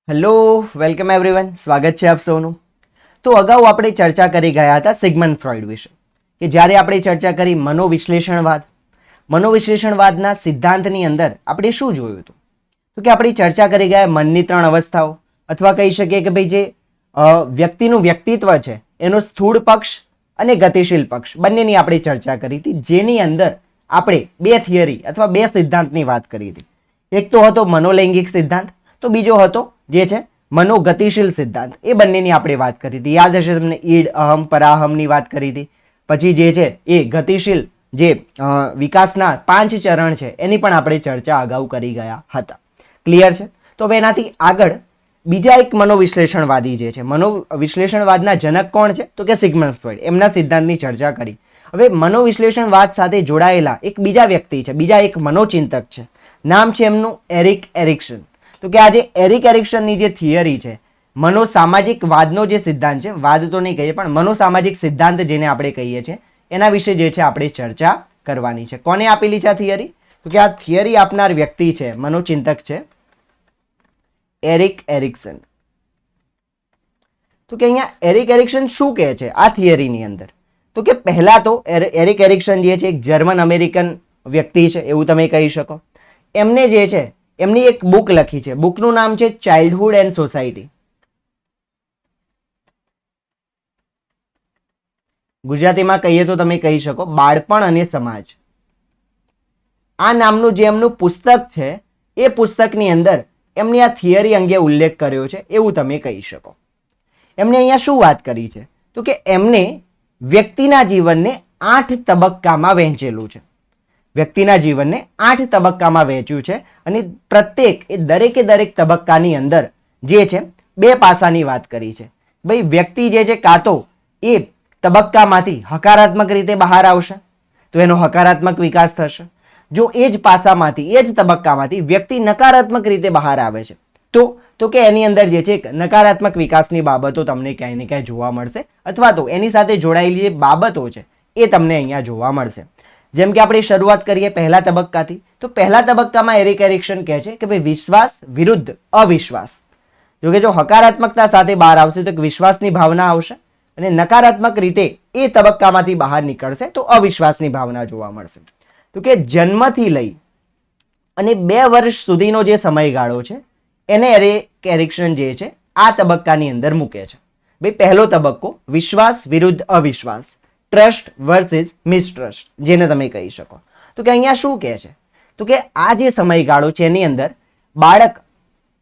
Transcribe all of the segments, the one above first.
Hello, welcome everyone. સ્વાગત છે આપ સૌનું. તો અગાઉ આપણે ચર્ચા કરી ગયા હતા સિગમન્ડ ફ્રોઈડ વિશે, કે જ્યારે આપણે ચર્ચા કરી મનોવિશ્લેષણવાદના સિદ્ધાંતની અંદર આપણે શું જોયું હતું? તો કે આપણે ચર્ચા કરી ગયા મનની ત્રણ અવસ્થાઓ, અથવા કહી શકીએ કે ભાઈ જે વ્યક્તિનું વ્યક્તિત્વ છે એનો સ્થૂળ પક્ષ અને ગતિશીલ પક્ષ બંનેની આપણે ચર્ચા કરી હતી, જેની અંદર આપણે બે થિયરી અથવા બે સિદ્ધાંતની વાત કરી હતી. એક તો હતો મનોલૈંગિક સિદ્ધાંત, તો બીજો હતો જે છે મનોગતિશીલ સિદ્ધાંત. એ બંનેની આપણે વાત કરી હતી. યાદ હશે તમને, ઈડ, અહમ, પરાહમની વાત કરી હતી. પછી જે છે એ ગતિશીલ જે વિકાસના 5 ચરણ છે એની પણ આપણે ચર્ચા અગાઉ કરી ગયા હતા. ક્લિયર છે? તો હવે એનાથી આગળ બીજા એક મનોવિશ્લેષણવાદી જે છે, મનોવિશ્લેષણવાદના જનક કોણ છે? તો કે સિગમન્ડ ફ્રોઈડ. એમના સિદ્ધાંતની ચર્ચા કરી. હવે મનોવિશ્લેષણવાદ સાથે જોડાયેલા એક બીજા વ્યક્તિ છે, બીજા એક મનોચિંતક છે. નામ છે એમનું એરિક એરિક્સન. તો કે આ જે એરિક એરિક્સનની જે થિયરી છે, મનોસામાજિક વાદનો જે સિદ્ધાંત છે, વાદ તો નહીં કહીએ પણ મનોસામાજિક સિદ્ધાંત જેને આપણે કહીએ છીએ, એના વિશે જે છે આપણે ચર્ચા કરવાની છે. કોને આપેલી છે આ થિયરી? તો કે આ થિયરી આપનાર વ્યક્તિ છે, મનોચિંતક છે એરિક એરિક્સન. તો કે અહીંયા એરિક એરિક્સન શું કહે છે આ થિયરીની અંદર? તો કે પહેલા તો એરિક એરિક્સન જે છે એક જર્મન અમેરિકન વ્યક્તિ છે એવું તમે કહી શકો. એમને જે છે એમની એક બુક લખી છે. બુકનું નામ છે ચાઇલ્ડહુડ એન્ડ સોસાયટી. ગુજરાતીમાં કહીએ તો તમે કહી શકો બાળપણ અને સમાજ. આ નામનું જે એમનું પુસ્તક છે એ પુસ્તકની અંદર એમની આ થિયરી અંગે ઉલ્લેખ કર્યો છે એવું તમે કહી શકો. એમને અહીંયા શું વાત કરી છે? તો કે એમને વ્યક્તિના જીવનને 8 તબક્કામાં વહેંચેલું છે. વ્યક્તિના જીવનને 8 તબક્કામાં વહેંચ્યું છે અને દરેક તબક્કાની અંદર જે છે બે પાસાની વાત કરી છે. ભાઈ વ્યક્તિ જે છે કાં તો એ તબક્કામાંથી હકારાત્મક રીતે બહાર આવશે તો એનો હકારાત્મક વિકાસ થશે. જો એ જ પાસામાંથી, એ જ તબક્કામાંથી વ્યક્તિ નકારાત્મક રીતે બહાર આવે છે તો કે એની અંદર જે છે નકારાત્મક વિકાસની બાબતો તમને ક્યાંય ને ક્યાંય જોવા મળશે, અથવા તો એની સાથે જોડાયેલી જે બાબતો છે એ તમને અહીંયા જોવા મળશે. જેમ કે આપણે શરૂઆત કરીએ પહેલા તબક્કાથી, તો પહેલા તબક્કામાં એરિક એરિક્સન કહે છે કે ભાઈ વિશ્વાસ વિરુદ્ધ અવિશ્વાસ. જોકે જો હકારાત્મકતા સાથે બહાર આવશે તો વિશ્વાસની ભાવના આવશે, અને નકારાત્મક રીતે એ તબક્કામાંથી બહાર નીકળશે તો અવિશ્વાસની ભાવના જોવા મળશે. તો કે જન્મથી લઈ અને 2 વર્ષ સુધીનો જે સમયગાળો છે એને એરિક એરિક્સન જે છે આ તબક્કાની અંદર મૂકે છે. ભાઈ પહેલો તબક્કો વિશ્વાસ વિરુદ્ધ અવિશ્વાસ, ટ્રસ્ટ વર્સિસ મિસટ્રસ્ટ જેને તમે કહી શકો. તો કે અહીંયા શું કહે છે? તો કે આ જે સમયગાળો છે એની અંદર બાળક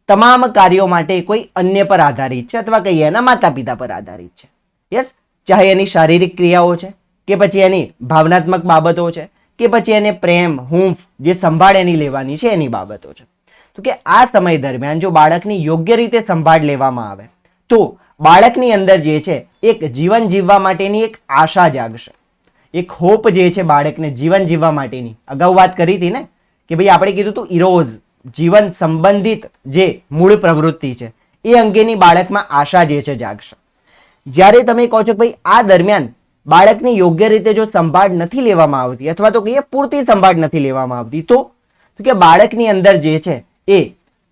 તમામ કાર્યો માટે કોઈ અન્ય પર આધારિત છે, અથવા કહીએ એના માતા પિતા પર આધારિત છે. યસ, ચાહે એની શારીરિક ક્રિયાઓ છે કે પછી એની ભાવનાત્મક બાબતો છે કે પછી એને પ્રેમ, હૂંફ જે સંભાળ એની લેવાની છે એની બાબતો છે. તો કે આ સમય દરમિયાન જો બાળકની યોગ્ય રીતે સંભાળ લેવામાં આવે તો બાળકની અંદર જે છે એક જીવન જીવવા માટેની એક આશા જાગશે, એક હોપ જે છે બાળકને જીવન જીવવા માટેની. અગાઉ વાત કરી હતી ને કે ભાઈ આપણે કીધું હતું ઇરોઝ, જીવન સંબંધિત જે મૂળ પ્રવૃત્તિ છે એ અંગેની બાળકમાં આશા જે છે જાગશે. જ્યારે તમે કહો છો કે ભાઈ આ દરમિયાન બાળકની યોગ્ય રીતે જો સંભાળ નથી લેવામાં આવતી, અથવા તો કહીએ પૂરતી સંભાળ નથી લેવામાં આવતી, તો કે બાળકની અંદર જે છે એ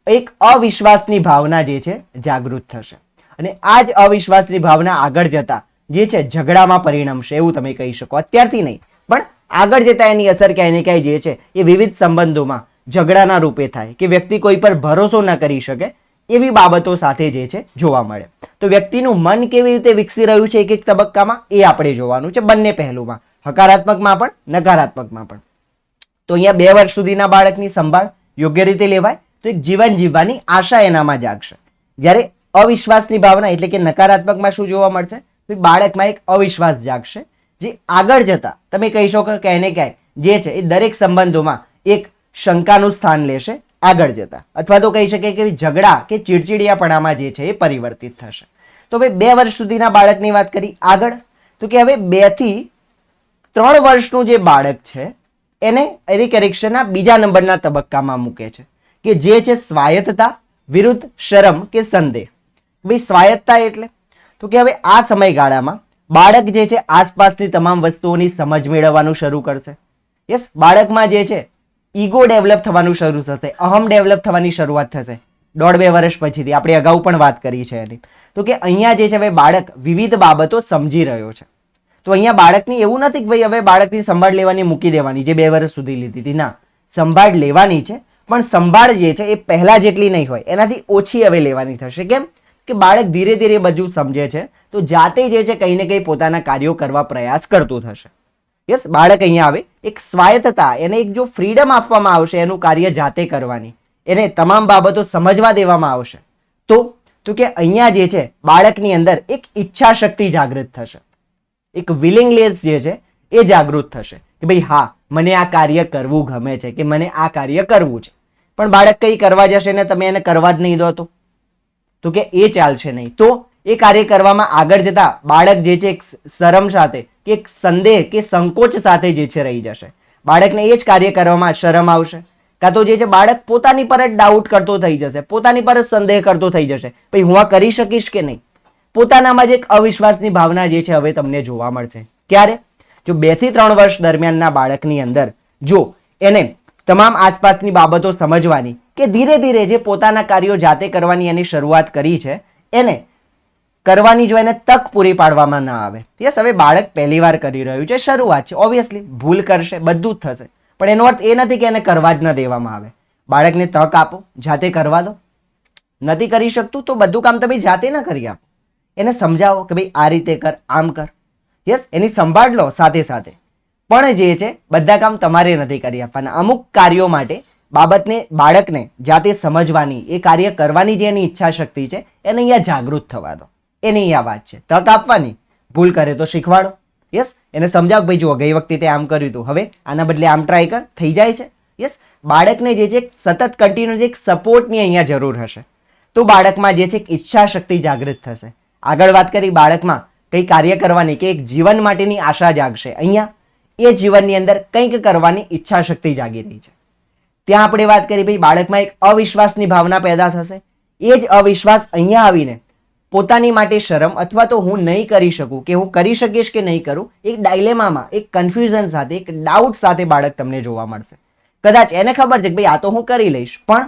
એક અવિશ્વાસની ભાવના જે છે જાગૃત થશે, અને આ જ અવિશ્વાસની ભાવના આગળ જતા જે છે ઝઘડામાં પરિણમશે એવું તમે કહી શકો. અત્યારથી નહીં પણ આગળ જતા એની અસર ક્યાંય ને ક્યાંય જે છે એ વિવિધ સંબંધોમાં ઝઘડાના રૂપે થાય, કે વ્યક્તિ કોઈ પર ભરોસો ન કરી શકે એવી બાબતો સાથે જે છે જોવા મળે. તો વ્યક્તિનું મન કેવી રીતે વિકસી રહ્યું છે એક એક તબક્કામાં એ આપણે જોવાનું છે, બંને પહેલુમાં, હકારાત્મકમાં પણ નકારાત્મકમાં પણ. તો અહીંયા 2 વર્ષ સુધીના બાળકની સંભાળ યોગ્ય રીતે લેવાય તો એક જીવન જીવવાની આશા એનામાં જાગશે. જ્યારે અવિશ્વાસની ભાવના એટલે કે નકારાત્મકમાં શું જોવા મળશે? તો બાળકમાં એક અવિશ્વાસ જાગશે, જે આગળ જતા તમે કહી શકો કે ક્યાંય ને ક્યાંય જે છે એ દરેક સંબંધોમાં એક શંકાનું સ્થાન લેશે આગળ જતા, અથવા તો કહી શકે કે ઝઘડા કે ચીડચીડિયાપણામાં જે છે એ પરિવર્તિત થશે. તો હવે 2 વર્ષ સુધીના બાળકની વાત કરી. આગળ તો કે હવે 2 થી 3 વર્ષનું જે બાળક છે એને એરિક એરિક્સનના બીજા નંબરના તબક્કામાં મૂકે છે, કે જે છે સ્વાયત્તતા વિરુદ્ધ શરમ કે સંદેહ. ભાઈ સ્વાયત્તતા એટલે તો કે હવે આ સમયગાળામાં બાળક જે છે આસપાસની તમામ વસ્તુઓની સમજ મેળવવાનું શરૂ કરશે. યસ, બાળકમાં જે છે ઈગો ડેવલપ થવાનું શરૂ થશે, અહમ ડેવલપ થવાની શરૂઆત થશે. 1.5-2 વર્ષ પછીથી, આપણે અગાઉ પણ વાત કરી છે એની. તો કે અહીંયા જે છે હવે બાળક વિવિધ બાબતો સમજી રહ્યો છે. તો અહીંયા બાળકની એવું નથી કે ભાઈ હવે બાળકની સંભાળ લેવાની મૂકી દેવાની, જે 2 વર્ષ સુધી લીધી હતી. ના, સંભાળ લેવાની છે, પણ સંભાળ જે છે એ પહેલા જેટલી નહીં હોય, એનાથી ઓછી હવે લેવાની થશે. કેમ કે બાળક ધીરે ધીરે બધું સમજે છે, તો જાતે જે છે કંઈ ને કંઈ પોતાના કાર્યો કરવા પ્રયાસ કરતું થશે. યસ, બાળક અહીંયા આવે એક સ્વાયત્તતા, એને એક જો ફ્રીડમ આપવામાં આવશે એનું કાર્ય જાતે કરવાની, એને તમામ બાબતો સમજવા દેવામાં આવશે, તો કે અહીંયા જે છે બાળકની અંદર એક ઈચ્છા શક્તિ જાગૃત થશે, એક વિલિંગનેસ જે છે એ જાગૃત થશે કે ભાઈ હા, મને આ કાર્ય કરવું ગમે છે, કે મને આ કાર્ય કરવું છે. પણ બાળક કંઈ કરવા જશે ને તમે એને કરવા જ નહીં દો તો કે એ ચાલશે નહીં. તો એ કાર્ય કરવામાં આગળ જતા બાળક જે છે એક શરમ સાથે કે એક સંદેહ કે સંકોચ સાથે જે છે રહી જશે. બાળકને એ જ કાર્ય કરવામાં શરમ આવશે, કાં તો જે છે બાળક પોતાની પર જ ડાઉટ કરતો થઈ જશે, પોતાની પર જ સંદેહ કરતો થઈ જશે, ભાઈ હું આ કરી શકીશ કે નહીં. પોતાનામાં જ એક અવિશ્વાસની ભાવના જે છે હવે તમને જોવા મળશે. ક્યારે? જો 2 થી 3 વર્ષ દરમિયાનના બાળકની અંદર જો એને તમામ આસપાસની બાબતો સમજવાની કે ધીરે ધીરે જે પોતાના કાર્યો જાતે કરવાની એની શરૂઆત કરી છે એને કરવાની જો એને તક પૂરી પાડવામાં ના આવે. યસ, હવે બાળક પહેલી વાર કરી રહ્યું છે, શરૂઆત છે, ઓબ્વિયસલી ભૂલ કરશે, બધું જ થશે, પણ એનો અર્થ એ નથી કે એને કરવા જ ન દેવામાં આવે. બાળકને તક આપો, જાતે કરવા દો. નથી કરી શકતું તો બધું કામ તમે જાતે ન કરી આપો, એને સમજાવો કે ભાઈ આ રીતે કર, આમ કર. યસ, એની સંભાળ લો સાથે સાથે, પણ જે છે બધા કામ તમારે નથી કરી આપવાના. અમુક કાર્યો માટે બાળકને જાતે સમજવાની, એ કાર્ય કરવાની જે એની ઈચ્છા શક્તિ છે એને અહીંયા જાગૃત થવા દો. એની અહીંયા વાત છે, તક આપવાની, ભૂલ કરે તો શીખવાડો. યસ, એને સમજાવો ભાઈ જુઓ ગઈ વખતે તે આમ કર્યું હતું, હવે આના બદલે આમ ટ્રાય કર, થઈ જાય છે. યસ, બાળકને જે છે સતત કન્ટિન્યુ એક સપોર્ટની અહીંયા જરૂર હશે, તો બાળકમાં જે છે એક ઈચ્છા શક્તિ જાગૃત થશે. આગળ વાત કરી બાળકમાં કંઈ કાર્ય કરવાની કે એક જીવન માટેની આશા જાગશે. અહીંયા એ જીવનની અંદર કંઈક કરવાની ઈચ્છા શક્તિ જાગી રહી છે. ત્યાં આપણે વાત કરી ભાઈ બાળકમાં એક અવિશ્વાસની ભાવના પેદા થશે. એ જ અવિશ્વાસ અહીંયા આવીને પોતાની માટે શરમ અથવા તો હું નહીં કરી શકું કે હું કરી શકીશ કે નહીં કરું, એક ડાયલેમામાં, એક કન્ફ્યુઝન સાથે, એક ડાઉટ સાથે બાળક તમને જોવા મળશે. કદાચ એને ખબર છે કે ભાઈ આ તો હું કરી લઈશ, પણ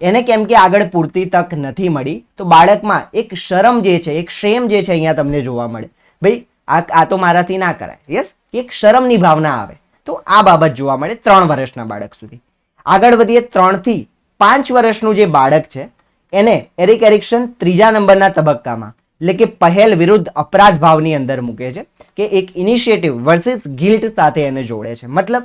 એને કેમ કે આગળ પૂરતી તક નથી મળી, તો બાળકમાં એક શરમ જે છે, એક શેમ જે છે અહીંયા તમને જોવા મળે. ભાઈ આ તો મારાથી ના કરાય. યસ, એક શરમની ભાવના આવે. તો આ બાબત જોવા મળે 3 વર્ષના બાળક સુધી. આગળ વધીએ 3 થી 5 વર્ષનું જે બાળક છે એને એરિક એરિક્સન 3જા નંબરના તબક્કામાં એટલે કે પહેલ વિરુદ્ધ અપરાધ ભાવની અંદર મૂકે છે કે એક ઇનિશિયેટિવ વર્સિસ ગિલ્ટ સાથે એને જોડે છે. મતલબ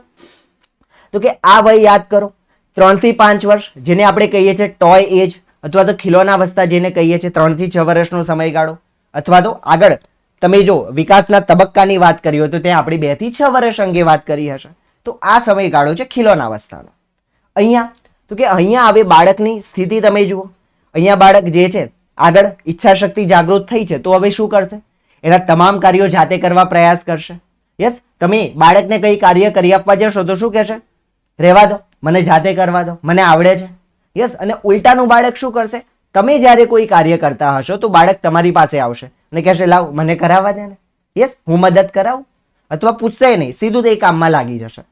તો કે આ વય યાદ કરો, 3 થી 5 વર્ષ, જેને આપણે કહીએ છીએ ટોય એજ અથવા તો ખિલોનાવસ્થા જેને કહીએ છીએ, 3 થી 6 વર્ષનો સમયગાળો, અથવા તો આગળ તમે જો વિકાસના તબક્કાની વાત કરી હોય તો ત્યાં આપણે 2 થી 6 વર્ષ અંગે વાત કરી હશે. તો આ સમયગાળો છે ખિલોનાવસ્થાનો. અહીંયા તો કે અહીંયા હવે બાળકની સ્થિતિ તમે જુઓ, અહીંયા બાળક જે છે આગળ ઈચ્છા શક્તિ જાગૃત થઈ છે, તો હવે શું કરશે? એના તમામ કાર્યો જાતે કરવા પ્રયાસ કરશે. યસ, તમે બાળકને કઈ કાર્ય કરી આપવા જશો તો શું કહેશે? રહેવા દો, મને જાતે કરવા દો, મને આવડે છે. યસ, અને ઉલટાનું બાળક શું કરશે? તમે જ્યારે કોઈ કાર્ય કરતા હશો તો બાળક તમારી પાસે આવશે અને કહેશે લાવ મને કરાવવા દે ને. યસ, હું મદદ કરાવું, અથવા પૂછશે નહીં, સીધું તે કામમાં લાગી જશે.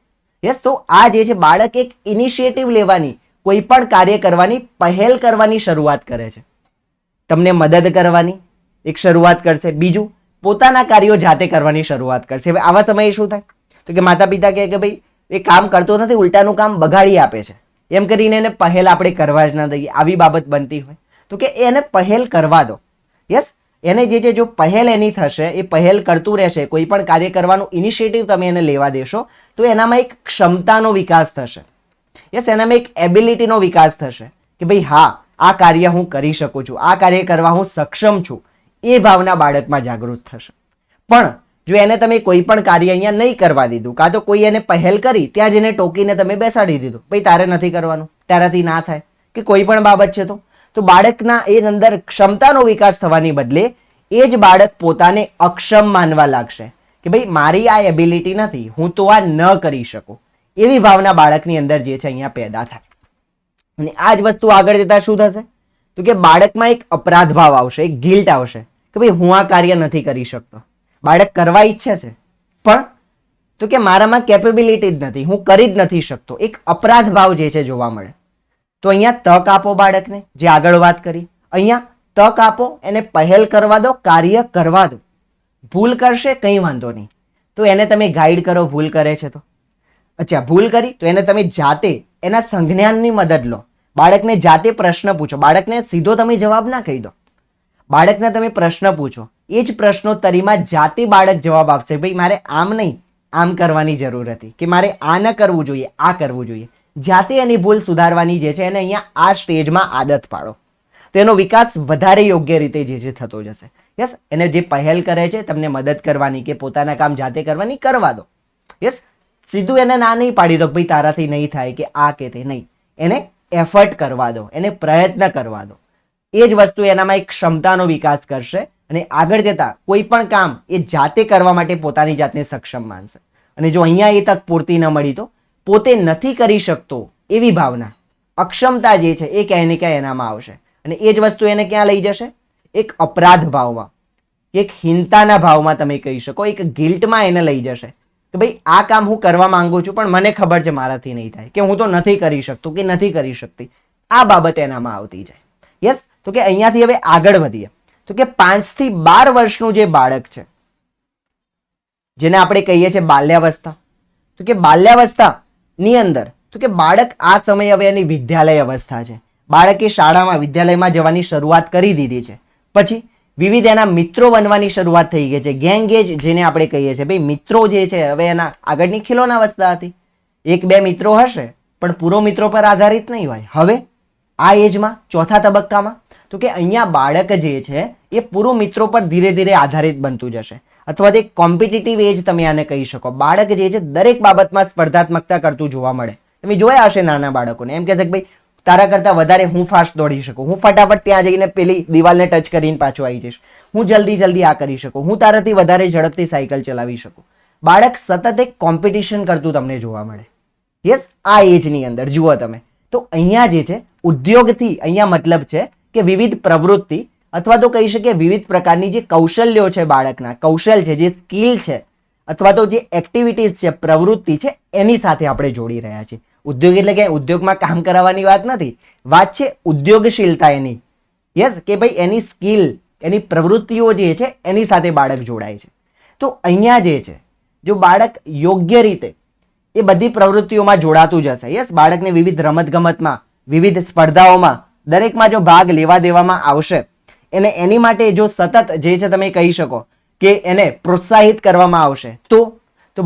યસ, તો આ જે છે બાળક એક ઇનિશિયેટિવ લેવાની, કોઈ પણ કાર્ય કરવાની, પહેલ કરવાની શરૂઆત કરે છે. તમને મદદ કરવાની એક શરૂઆત કરશે. બીજું, પોતાના કાર્યો જાતે કરવાની શરૂઆત કરશે. હવે આવા સમયે શું થાય? તો કે માતા પિતા કહે કે ભાઈ એ કામ કરતો નથી, ઉલટાનું કામ બગાડી આપે છે, એમ કરીને એને પહેલ આપણે કરવા જ ના દઈએ. આવી બાબત બનતી હોય તો કે એને પહેલ કરવા દો. યસ, એને જે છે જો પહેલ એની થશે, એ પહેલ કરતું રહેશે, કોઈ પણ કાર્ય કરવાનું ઇનિશિયેટિવ તમે એને લેવા દેશો તો એનામાં એક ક્ષમતાનો વિકાસ થશે. યસ, એનામાં એક એબિલિટીનો વિકાસ થશે કે ભાઈ હા, આ કાર્ય હું કરી શકું છું, આ કાર્ય કરવા હું સક્ષમ છું. એ ભાવના બાળકમાં જાગૃત થશે. પણ જો એને તમે કોઈ પણ કાર્ય અહીંયા નહીં કરવા દીધું, કાં તો કોઈ એને પહેલ કરી ત્યાં જ એને ટોકીને તમે બેસાડી દીધું, ભાઈ તારે નથી કરવાનું, તારાથી ના થાય, કે કોઈ પણ બાબત છે તો બાળકના એ અંદર ક્ષમતાનો વિકાસ થવાની બદલે એ જ બાળક પોતાને અક્ષમ માનવા લાગશે કે ભાઈ મારી આ એબિલિટી નથી, હું તો આ ન કરી શકું. એવી ભાવના બાળકની અંદર જે છે અહીંયા પેદા થાય. અને આ જ વસ્તુ આગળ જતા શું થશે? તો કે બાળકમાં એક અપરાધ ભાવ આવશે, એક ગિલ્ટ આવશે કે ભાઈ હું આ કાર્ય નથી કરી શકતો. બાળક કરવા ઈચ્છે છે પણ તો કે મારામાં કેપેબિલિટી જ નથી, હું કરી જ નથી શકતો. એક અપરાધ ભાવ જે છે જોવા મળે. તો અહીંયા તક આપો બાળકને, જે આગળ વાત કરી. અહીંયા તક આપો, એને પહેલ કરવા દો, કાર્ય કરવા દો. ભૂલ કરશે કંઈ વાંધો નહીં, તો એને તમે ગાઈડ કરો. ભૂલ કરે છે તો અચ્છા ભૂલ કરી તો એને તમે જાતે એના સંજ્ઞાનની મદદ લો. બાળકને જાતે પ્રશ્ન પૂછો. બાળકને સીધો તમે જવાબ ના કહી દો. બાળકને તમે પ્રશ્ન પૂછો, એ જ પ્રશ્નોત્તરીમાં જાતે બાળક જવાબ આપશે. ભાઈ મારે આમ નહીં, આમ કરવાની જરૂર હતી, કે મારે આ ન કરવું જોઈએ, આ કરવું જોઈએ. જાતે એની ભૂલ સુધારવાની જે છે એને અહીંયા આ સ્ટેજમાં આદત પાડો, તો એનો વિકાસ વધારે યોગ્ય રીતે જે છે થતો જશે. યસ, એને જે પહેલ કરે છે તમને મદદ કરવાની કે પોતાના કામ જાતે કરવાની, કરવા દો. યસ, સીધું એને ના નહીં પાડી દો, ભાઈ તારાથી નહીં થાય કે આ કે તે નહીં. એને એફર્ટ કરવા દો, એને પ્રયત્ન કરવા દો. એ જ વસ્તુ એનામાં એક ક્ષમતાનો વિકાસ કરશે અને આગળ જતા કોઈ પણ કામ એ જાતે કરવા માટે પોતાની જાતને સક્ષમ માનશે. અને જો અહીંયા એ તક પૂરતી ન મળી તો પોતે નથી કરી શકતો એવી ભાવના, અક્ષમતા જે છે એ ક્યાંય ને ક્યાંય એનામાં આવશે. અને એ જ વસ્તુ એને ક્યાં લઈ જશે? એક અપરાધ ભાવમાં, એક હીનતાના ભાવમાં તમે કહી શકો, એક ગિલ્ટમાં એને લઈ જશે કે ભાઈ આ કામ હું કરવા માંગુ છું પણ મને ખબર છે મારાથી નહીં થાય, કે હું તો નથી કરી શકતો કે નથી કરી શકતી. આ બાબત એનામાં આવતી જાય. યસ, તો કે અહીંયાથી હવે આગળ વધીએ તો કે 5 થી 12 વર્ષનું જે બાળક છે, જેને આપણે કહીએ છીએ બાલ્યાવસ્થા, તો કે બાલ્યાવસ્થાની અંદર તો કે બાળક આ સમયે હવે એની વિદ્યાલય અવસ્થા છે. બાળકે શાળામાં વિદ્યાલયમાં જવાની શરૂઆત કરી દીધી છે. પછી વિવિધ એના મિત્રો બનવાની શરૂઆત થઈ ગઈ છે. ગેંગેજ જેને આપણે કહીએ છીએ, ભાઈ મિત્રો જે છે હવે એના આગળની ખીલોના અવસ્થા હતી. 1-2 મિત્રો હશે પણ પૂરો મિત્રો પર આધારિત નહીં હોય. હવે આ એજમાં ચોથા તબક્કામાં તો કે અહીંયા બાળક જે છે એ પૂરો મિત્રો પર ધીરે ધીરે આધારિત બનતું જશે, અથવા તો એક કોમ્પિટિટિવ એજ તમે આને કહી શકો. બાળક જે છે દરેક બાબતમાં સ્પર્ધાત્મકતા કરતું જોવા મળે. તમે જોયા હશે નાના બાળકોને, એમ કહેશે કે ભાઈ તારા કરતા વધારે હું ફાસ્ટ દોડી શકું, હું ફટાફટ ત્યાં જઈને પેલી દિવાલને ટચ કરીને પાછો આવી જઈશ, હું જલ્દી આ કરી શકું, હું તારાથી વધારે ઝડપથી સાયકલ ચલાવી શકું. બાળક સતત એક કોમ્પિટિશન કરતું તમને જોવા મળે. યસ, આ એજની અંદર જુઓ તમે. તો અહીંયા જે છે ઉદ્યોગથી અહીંયા મતલબ છે કે વિવિધ પ્રવૃત્તિ અથવા તો કહી શકીએ વિવિધ પ્રકારની જે કૌશલ્યો છે, બાળકના કૌશલ છે, જે સ્કિલ છે અથવા તો જે એક્ટિવિટીઝ છે, પ્રવૃત્તિ છે, એની સાથે આપણે જોડી રહ્યા છીએ. ઉદ્યોગ એટલે કે ઉદ્યોગમાં કામ કરાવવાની વાત નથી, વાત છે ઉદ્યોગશીલતા એની. યસ, કે ભાઈ એની સ્કિલ, એની પ્રવૃત્તિઓ જે છે એની સાથે બાળક જોડાય છે. તો અહીંયા જે છે જો બાળક યોગ્ય રીતે એ બધી પ્રવૃત્તિઓમાં જોડાતું જશે, યસ, બાળકને વિવિધ રમતગમતમાં, વિવિધ સ્પર્ધાઓમાં દરેકમાં જો ભાગ લેવા દેવામાં આવશે, એને એની માટે જો સતત જે છે તમે કહી શકો કે એને પ્રોત્સાહિત કરવામાં આવશે, તો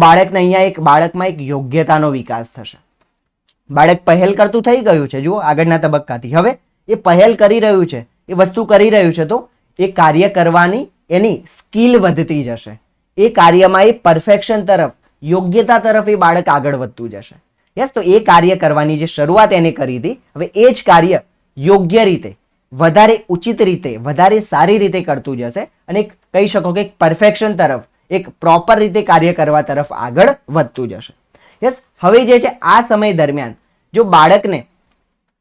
બાળકને અહીંયા બાળકમાં એક યોગ્યતાનો વિકાસ થશે. બાળક પહેલ કરતું થઈ ગયું છે, જુઓ આગળના તબક્કાથી હવે એ પહેલ કરી રહ્યું છે, એ વસ્તુ કરી રહ્યું છે, તો એ કાર્ય કરવાની એની સ્કિલ વધતી જશે. એ કાર્યમાં એ પરફેક્શન તરફ, યોગ્યતા તરફ એ બાળક આગળ વધતું જશે. યસ, તો એ કાર્ય કરવાની જે શરૂઆત એને કરી હતી, હવે એ જ કાર્ય યોગ્ય રીતે, વધારે ઉચિત રીતે, વધારે સારી રીતે કરતું જશે અને કહી શકો કે પરફેક્શન તરફ, એક પ્રોપર રીતે કાર્ય કરવા તરફ આગળ વધતું જશે. યસ, હવે જે છે આ સમય દરમિયાન જો બાળકને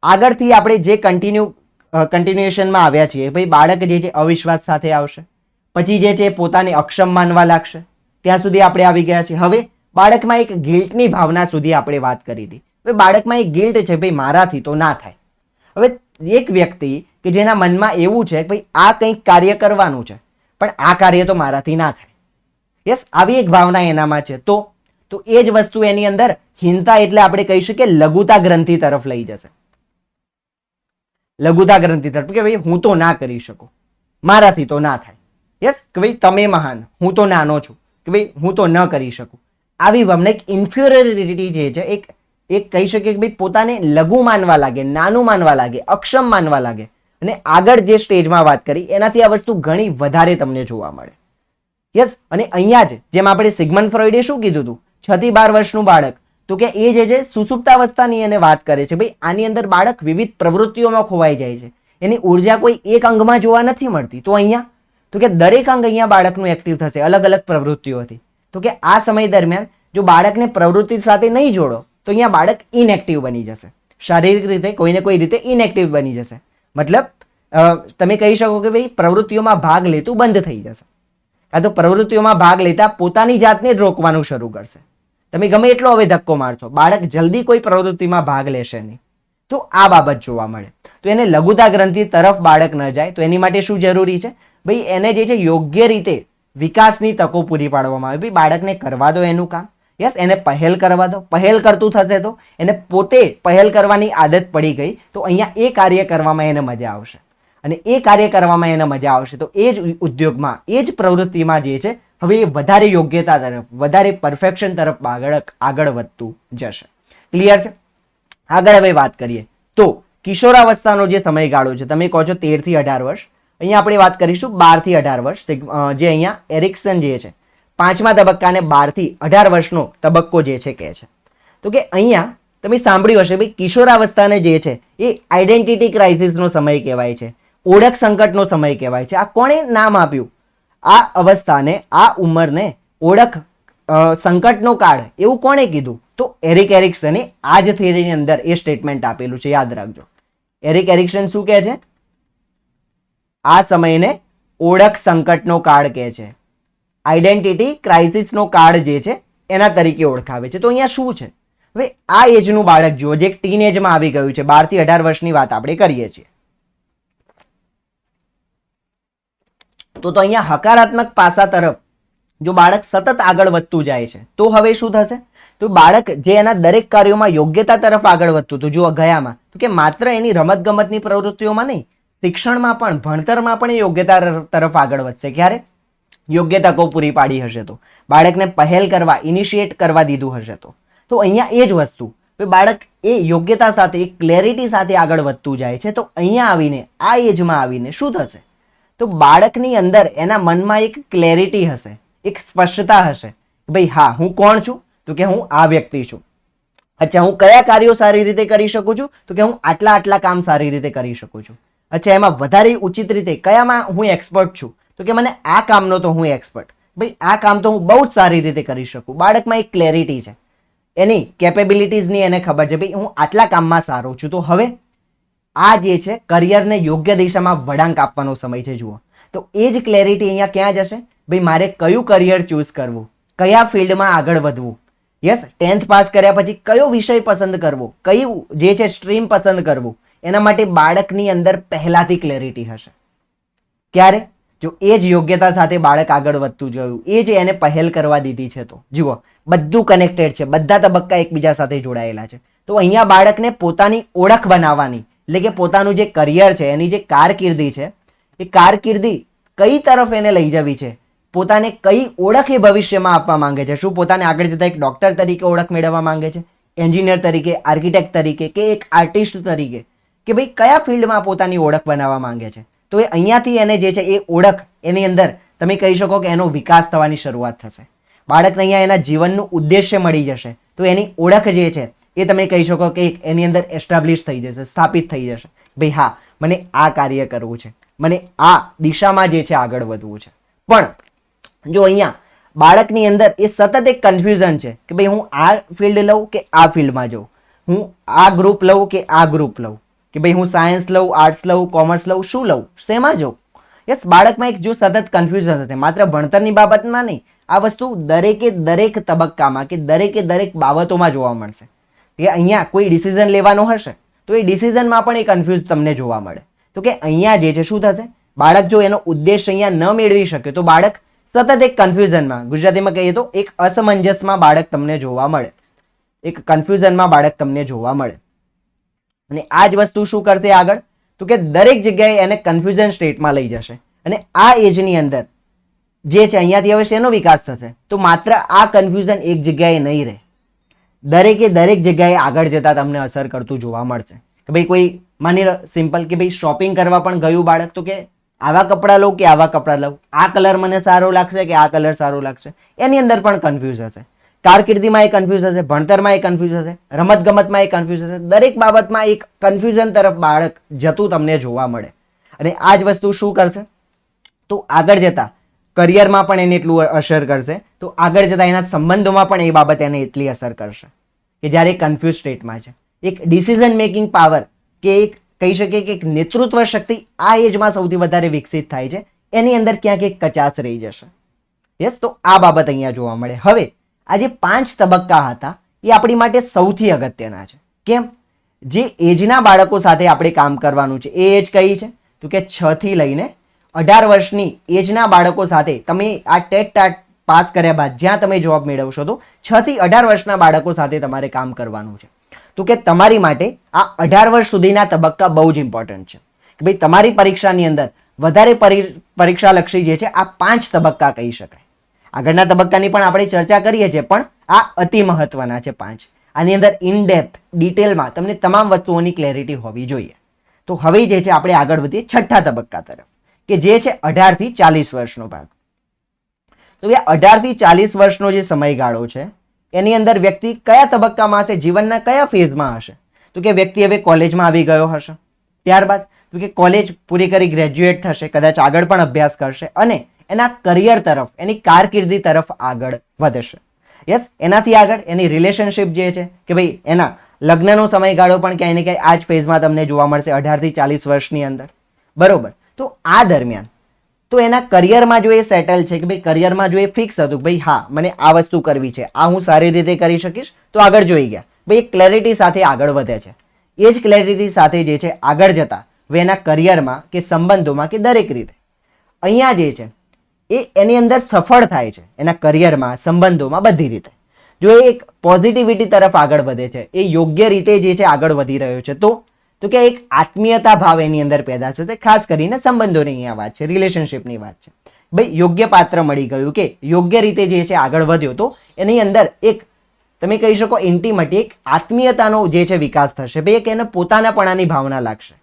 આગળથી આપણે જે કન્ટિન્યુએશનમાં આવ્યા છીએ, ભાઈ બાળક જે છે અવિશ્વાસ સાથે આવશે, પછી જે છે પોતાને અક્ષમ માનવા લાગશે, ત્યાં સુધી આપણે આવી ગયા છીએ. હવે બાળકમાં એક ગિલ્ટની ભાવના સુધી આપણે વાત કરી હતી. હવે બાળકમાં એક ગિલ્ટ છે, ભાઈ મારાથી તો ના થાય. હવે એક વ્યક્તિ કે જેના મનમાં એવું છે કે ભાઈ આ કંઈક કાર્ય કરવાનું છે પણ આ કાર્ય તો મારાથી ના થાય, યસ, આવી એક ભાવના એનામાં છે, તો એ જ વસ્તુ એની અંદર હીનતા એટલે આપણે કહી શકીએ લઘુતા ગ્રંથિ તરફ લઈ જશે. લઘુતા ગ્રંથિ તરફ કે ભાઈ હું તો ના કરી શકું, મારાથી તો ના થાય. યસ, કે ભાઈ તમે મહાન, હું તો નાનો છું, કે ભાઈ હું તો ન કરી શકું. આવી ભાવના, એક ઇન્ફિયોરિટી જે છે, એક કહી શકીએ કે ભાઈ પોતાને લઘુ માનવા લાગે, નાનું માનવા લાગે, અક્ષમ માનવા લાગે. અને આગળ જે સ્ટેજમાં વાત કરી એનાથી આ વસ્તુ ઘણી વધારે તમને જોવા મળે. યસ, અને અહીંયા જ જેમ આપણે સિગમન્ડ ફ્રોઈડે શું કીધું હતું, 6 થી 12 વર્ષનું બાળક, તો કે એ જે છે સુસુપ્તાવસ્થાની એને વાત કરે છે. ભાઈ આની અંદર બાળક વિવિધ પ્રવૃત્તિઓમાં ખોવાઈ જાય છે, એની ઉર્જા કોઈ એક અંગમાં જોવા નથી મળતી. તો અહીંયા તો કે દરેક અંગ અહીંયા બાળકનું એક્ટિવ થશે અલગ અલગ પ્રવૃત્તિઓથી. તો કે આ સમય દરમિયાન જો બાળકને પ્રવૃત્તિ સાથે નહીં જોડો તો અહીંયા બાળક ઇનએક્ટિવ બની જશે, શારીરિક રીતે કોઈને કોઈ રીતે ઇનએક્ટિવ બની જશે. મતલબ તમે કહી શકો કે ભાઈ પ્રવૃત્તિઓમાં ભાગ લેતું બંધ થઈ જશે, કાં તો પ્રવૃત્તિઓમાં ભાગ લેતા પોતાની જાતને જ રોકવાનું શરૂ કરશે. તમે ગમે એટલો હવે ધક્કો મારશો, બાળક જલ્દી કોઈ પ્રવૃત્તિમાં ભાગ લેશે નહીં. તો આ બાબત જોવા મળે. તો એને લઘુતા ગ્રંથિ તરફ બાળક ન જાય તો એની માટે શું જરૂરી છે? ભાઈ એને જે છે યોગ્ય રીતે વિકાસની તકો પૂરી પાડવામાં આવે. ભાઈ બાળકને કરવા દો એનું કામ. યસ, એને પહેલ કરવા દો. પહેલ કરતું થશે તો એને પોતે પહેલ કરવાની આદત પડી ગઈ તો અહીંયા એ કાર્ય કરવામાં એને મજા આવશે. અને એ કાર્ય કરવામાં એને મજા આવશે તો એ જ ઉદ્યોગમાં, એ જ પ્રવૃત્તિમાં જે છે હવે એ વધારે યોગ્યતા તરફ, વધારે પરફેક્શન તરફ આગળ વધતું જશે. ક્લિયર છે? આગળ હવે વાત કરીએ તો કિશોરાવસ્થાનો જે સમયગાળો છે, તમે કહો છો 13 થી 18 વર્ષ, અહીંયા આપણે વાત કરીશું 12 થી 18 વર્ષ. જે અહીંયા એરિક્સન જે છે 5મા તબક્કાને 12 થી 18 વર્ષનો તબક્કો જે છે કહે છે. તો કે અહીંયા તમે સાંભળ્યું હશે ભાઈ કિશોરાવસ્થાને જે છે એ આઈડેન્ટિટી ક્રાઇસિસનો સમય કહેવાય છે, ઓળખ સંકટનો સમય કહેવાય છે. આ કોણે નામ આપ્યું? આ અવસ્થાને, આ ઉંમરને ઓળખ સંકટનો કાળ એવું કોણે કીધું? તો એરિક એરિક્સને આ જ થિયરીની અંદર એ સ્ટેટમેન્ટ આપેલું છે, યાદ રાખજો. એરિક એરિક્સન શું કહે છે? આ સમયને ઓળખ સંકટનો કાળ કહે છે, આઈડેન્ટિટી ક્રાઇસિસનો કાળ જે છે એના તરીકે ઓળખાવે છે. તો અહીંયા શું છે? હવે આ એજનું બાળક જુઓ જે ટીન એજમાં આવી ગયું છે, 12 થી 18 વર્ષની વાત આપણે કરીએ છીએ. તો અહીંયા હકારાત્મક પાસા તરફ જો બાળક સતત આગળ વધતું જાય છે તો હવે શું થશે? તો બાળક જે એના દરેક કાર્યોમાં યોગ્યતા તરફ આગળ વધતું હતું, જો ગયામાં, તો કે માત્ર એની રમતગમતની પ્રવૃત્તિઓમાં નહીં, શિક્ષણમાં પણ, ભણતરમાં પણ એ યોગ્યતા તરફ આગળ વધશે. ક્યારે? યોગ્ય તકો પૂરી પાડી હશે તો, બાળકને પહેલ કરવા, ઇનિશિએટ કરવા દીધું હશે તો. તો અહીંયા એ જ વસ્તુ, બાળક એ યોગ્યતા સાથે, એક ક્લેરિટી સાથે આગળ વધતું જાય છે. તો અહીંયા આવીને, આ એજમાં આવીને શું થશે? તો બાળકની અંદર એના મનમાં એક ક્લેરિટી હશે, એક સ્પષ્ટતા હશે. ભાઈ હા, હું કોણ છું? તો કે હું આ વ્યક્તિ છું. અચ્છા, હું કયા કાર્યો સારી રીતે કરી શકું છું? તો કે હું આટલા કામ સારી રીતે કરી શકું છું. અચ્છા, એમાં વધારે ઉચિત રીતે કયામાં હું એક્સપર્ટ છું? તો કે મને આ કામનો તો હું એક્સપર્ટ, ભાઈ આ કામ તો હું બહુ જ સારી રીતે કરી શકું. બાળકમાં એક ક્લેરિટી છે, એની કેપેબિલિટીઝની એને ખબર છે, ભાઈ હું આટલા કામમાં સારો છું. તો હવે આ જે છે કરિયરને યોગ્ય દિશામાં વળાંક આપવાનો સમય છે. જુઓ, તો એ જ ક્લેરિટી અહીંયા ક્યાં જશે? ભાઈ મારે કયું કરિયર ચૂઝ કરવું, કયા ફિલ્ડમાં આગળ વધવું. યસ, 10th પાસ કર્યા પછી કયો વિષય પસંદ કરવો, કયું જે છે સ્ટ્રીમ પસંદ કરવું, એના માટે બાળકની અંદર પહેલાથી ક્લેરિટી હશે. ક્યારે? જો એ જ યોગ્યતા સાથે બાળક આગળ વધતું જોયું, એ જ એને પહેલ કરવા દીધી છે. તો જુઓ, બધું કનેક્ટેડ છે, બધા તબક્કા એકબીજા સાથે જોડાયેલા છે. તો અહીંયા બાળકને પોતાની ઓળખ બનાવવાની, એટલે કે પોતાનું જે કરિયર છે, એની જે કારકિર્દી છે, એ કારકિર્દી કઈ તરફ એને લઈ જવી છે, પોતાને કઈ ઓળખ એ ભવિષ્યમાં આપવા માંગે છે. શું પોતાને આગળ જતા એક ડોક્ટર તરીકે ઓળખ મેળવવા માંગે છે, એન્જિનિયર તરીકે, આર્કિટેક્ટ તરીકે, કે એક આર્ટિસ્ટ તરીકે, કે ભાઈ કયા ફિલ્ડમાં પોતાની ઓળખ બનાવવા માંગે છે? તો એ અહીંયાથી એને જે છે એ ઓળખ, એની અંદર તમે કહી શકો કે એનો વિકાસ થવાની શરૂઆત થશે. બાળકને અહીંયા એના જીવનનું ઉદ્દેશ્ય મળી જશે તો એની ઓળખ જે છે એ તમે કહી શકો કે એની અંદર એસ્ટાબ્લિશ થઈ જશે, સ્થાપિત થઈ જશે. ભાઈ હા, મને આ કાર્ય કરવું છે, મને આ દિશામાં જે છે આગળ વધવું છે. પણ જો અહીંયા બાળકની અંદર એ સતત એક કન્ફ્યુઝન છે કે ભાઈ હું આ ફિલ્ડ લઉં કે આ ફિલ્ડમાં જાઉં, હું આ ગ્રુપ લઉં કે આ ગ્રુપ લઉં, કે ભાઈ હું સાયન્સ લઉં, આર્ટ્સ લઉં, કોમર્સ લઉં, શું લઉં, શેમાં જાઉં. યસ, બાળકમાં એક જો સતત કન્ફ્યુઝન હશે, માત્ર ભણતરની બાબતમાં નહીં, આ વસ્તુ દરેક તબક્કામાં કે દરેક બાબતોમાં જોવા મળશે. કે અહીંયા કોઈ ડિસિઝન લેવાનો હશે તો એ ડિસિઝનમાં પણ એ કન્ફ્યુઝ તમને જોવા મળે. તો કે અહીંયા જે છે શું થશે, બાળક જો એનો ઉદ્દેશ અહીંયા ન મેળવી શકે તો બાળક સતત એક કન્ફ્યુઝનમાં, ગુજરાતીમાં કહીએ તો એક અસમંજસમાં બાળક તમને જોવા મળે, એક કન્ફ્યુઝનમાં બાળક તમને જોવા મળે. અને આ જ વસ્તુ શું કરશે આગળ, તો કે દરેક જગ્યાએ એને કન્ફ્યુઝન સ્ટેટમાં લઈ જશે. અને આ એજની અંદર જે છે અહીંયાથી હવે શેનો વિકાસ થશે, તો માત્ર આ કન્ફ્યુઝન એક જગ્યાએ નહીં રહે, દરેક જગ્યાએ આગળ જતા તમને અસર કરતું જોવા મળશે. કે ભાઈ કોઈ માની લો સિમ્પલ કે ભાઈ શોપિંગ કરવા પણ ગયું બાળક, તો કે આવા કપડાં લઉં કે આવા કપડાં લઉં, આ કલર મને સારો લાગશે કે આ કલર સારો લાગશે, એની અંદર પણ કન્ફ્યુઝ હશે. કારકિર્દીમાં એ કન્ફ્યુઝ હશે, ભણતરમાં એ કન્ફ્યુઝ હશે, રમતગમતમાં એ કન્ફ્યુઝ હશે, દરેક બાબતમાં એક કન્ફ્યુઝન તરફ બાળક જતું તમને જોવા મળે. અને આ જ વસ્તુ શું કરશે, તો આગળ જતા કરિયરમાં પણ એને એટલું અસર કરશે, તો આગળ જતા એના સંબંધોમાં પણ એ બાબત એને એટલી અસર કરશે કે જ્યારે કન્ફ્યુઝ સ્ટેટમાં છે. એક ડિસિઝન મેકિંગ પાવર કે એક કહી શકીએ કે એક નેતૃત્વ શક્તિ આ એજમાં સૌથી વધારે વિકસિત થાય છે, એની અંદર ક્યાંક એક કચાશ રહી જશે. યસ, તો આ બાબત અહીંયા જોવા મળે. હવે આ જે 5 તબક્કા હતા એ આપણી માટે સૌથી અગત્યના છે. કેમ? જે એજના બાળકો સાથે આપણે કામ કરવાનું છે એ એજ કઈ છે તો કે 6 થી લઈને 18 વર્ષની એજના બાળકો સાથે તમે આ ટેટ ટાટ પાસ કર્યા બાદ જ્યાં તમે જોબ મેળવશો તો 6 થી 18 વર્ષના બાળકો સાથે તમારે કામ કરવાનું છે. તો કે તમારી માટે આ 18 વર્ષ સુધીના તબક્કા બહુ જ ઇમ્પોર્ટન્ટ છે કે ભાઈ તમારી પરીક્ષાની અંદર વધારે પરીક્ષાલક્ષી જે છે આ 5 તબક્કા કહી શકાય. આગળના તબક્કાની પણ આપણે ચર્ચા કરીએ છીએ, પણ આ અતિ મહત્વના છે 5. આની અંદર ઇન ડેપ્થ ડિટેલમાં તમને તમામ વસ્તુઓની ક્લેરિટી હોવી જોઈએ. તો હવે જે છે આપણે આગળ વધીએ છઠ્ઠા તબક્કા તરફ કે જે છે 18 થી 40 વર્ષનો ભાગ. તો 18 થી 40 વર્ષનો જે સમયગાળો છે એની અંદર વ્યક્તિ કયા તબક્કામાં હશે, જીવનના કયા ફેઝમાં હશે? તો કે વ્યક્તિ હવે કોલેજમાં આવી ગયો હશે, ત્યારબાદ તો કે કોલેજ પૂરી કરી ગ્રેજ્યુએટ થશે, કદાચ આગળ પણ અભ્યાસ કરશે અને એના કરિયર તરફ, એની કારકિર્દી તરફ આગળ વધશે. યસ, એનાથી આગળ એની રિલેશનશિપ જે છે કે ભાઈ એના લગ્નનો સમયગાળો પણ ક્યાંય ને ક્યાંય આ જ ફેઝમાં તમને જોવા મળશે 18 થી 40 વર્ષની અંદર, બરોબર. તો આ દરમિયાન તો એના કરિયરમાં જો એ સેટલ છે કે ભાઈ કરિયરમાં જો એ ફિક્સ હતું કે ભાઈ હા મને આ વસ્તુ કરવી છે, આ હું સારી રીતે કરી શકીશ, તો આગળ જોઈ ગયા ભાઈ ક્લેરિટી સાથે આગળ વધે છે. એ જ ક્લેરિટી સાથે જે છે આગળ જતા હવે એના કરિયરમાં કે સંબંધોમાં કે દરેક રીતે અહીંયા જે છે એ એની અંદર સફળ થાય છે, એના કરિયરમાં, સંબંધોમાં, બધી રીતે. જો એ એક પોઝિટિવિટી તરફ આગળ વધે છે, એ યોગ્ય રીતે જે છે આગળ વધી રહ્યો છે, તો કે એક આત્મીયતા ભાવ એની અંદર પેદા થશે. ખાસ કરીને સંબંધોની અહીંયા વાત છે, રિલેશનશિપની વાત છે. ભાઈ યોગ્ય પાત્ર મળી ગયું કે યોગ્ય રીતે જે છે આગળ વધ્યો તો એની અંદર એક તમે કહી શકો ઇન્ટિમટી, એક આત્મીયતાનો જે છે વિકાસ થશે. ભાઈ એક એને પોતાનાપણાની ભાવના લાગશે.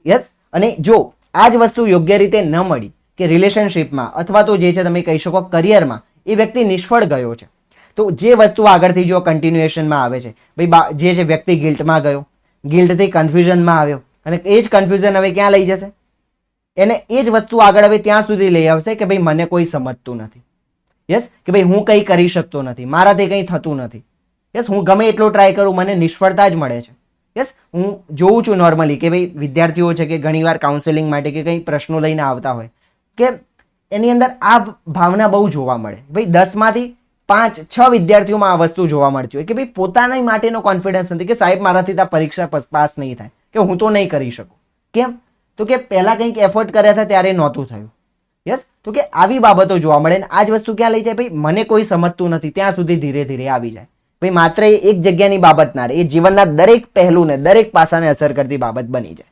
યસ, અને જો આ જ વસ્તુ યોગ્ય રીતે ન મળી કે રિલેશનશિપમાં અથવા તો જે છે તમે કહી શકો કરિયરમાં એ વ્યક્તિ નિષ્ફળ ગયો છે, તો જે વસ્તુ આગળથી જો કન્ટિન્યુએશનમાં આવે છે ભાઈ જે છે વ્યક્તિ ગિલ્ટમાં ગયો, ગિલ્ટથી કન્ફ્યુઝનમાં આવ્યો અને એ જ કન્ફ્યુઝન હવે ક્યાં લઈ જશે? એને એ જ વસ્તુ આગળ હવે ત્યાં સુધી લઈ આવશે કે ભાઈ મને કોઈ સમજતું નથી. યસ, કે ભાઈ હું કંઈ કરી શકતો નથી, મારાથી કંઈ થતું નથી. યસ, હું ગમે એટલો ટ્રાય કરું મને નિષ્ફળતા જ મળે છે. યસ, હું જોઉં છું નોર્મલી કે ભાઈ વિદ્યાર્થીઓ છે કે ઘણીવાર કાઉન્સેલિંગ માટે કે કંઈ પ્રશ્નો લઈને આવતા હોય કે એની અંદર આ ભાવના બહુ જોવા મળે. ભાઈ 10 માંથી 5-6 વિદ્યાર્થીઓમાં આ વસ્તુ જોવા મળતી હોય કે ભાઈ પોતાના માટેનો કોન્ફિડન્સ નથી કે સાહેબ મારાથી આ પરીક્ષા પાસ નહીં થાય, કે હું તો નહીં કરી શકું. કેમ? તો કે પહેલા કંઈક એફર્ટ કર્યા હતા ત્યારે નહોતું થયું. યસ, તો કે આવી બાબતો જોવા મળે ને આ જ વસ્તુ ક્યાં લઈ જાય? ભાઈ મને કોઈ સમજતું નથી ત્યાં સુધી ધીરે ધીરે આવી જાય. ભાઈ માત્ર એક જગ્યાની બાબત ના રહે, એ જીવનના દરેક પહેલુને દરેક પાસાને અસર કરતી બાબત બની જાય.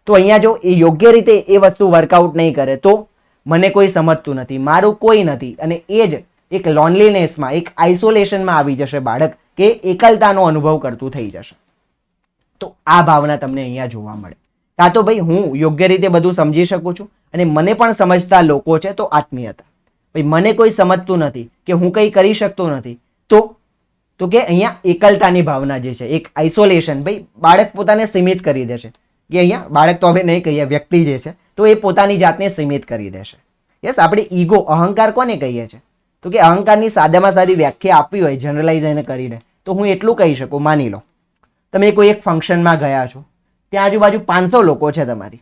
તો અહીંયા જો એ યોગ્ય રીતે એ વસ્તુ વર્કઆઉટ નહીં કરે તો મને કોઈ સમજતું નથી, મારું કોઈ નથી, અને એ જ એક લોનલીનેસમાં, એક આઇસોલેશનમાં આવી જશે બાળક કે એકલતાનો અનુભવ કરતું થઈ જશે. તો આ ભાવના તમને અહીંયા જોવા મળે. કાં તો ભાઈ હું યોગ્ય રીતે બધું સમજી શકું છું અને મને પણ સમજતા લોકો છે, તો આત્મીયતા. ભાઈ મને કોઈ સમજતું નથી કે હું કંઈ કરી શકતો નથી, તો કે અહીંયા એકલતાની ભાવના જે છે, એક આઇસોલેશન, ભાઈ બાળક પોતાને સીમિત કરી દેશે. કે અહીંયા બાળક તો હવે નહીં કહીએ, વ્યક્તિ જે છે તો એ પોતાની જાતને સીમિત કરી દેશે. યસ, આપણે ઈગો, અહંકાર કોને કહીએ છીએ? તો કે અહંકારની સાદામાં સાદી વ્યાખ્યા આપવી હોય જનરલાઇઝ એને કરીને તો હું એટલું કહી શકું, માની લો તમે કોઈ એક ફંક્શનમાં ગયા છો, ત્યાં આજુબાજુ 500 લોકો છે તમારી.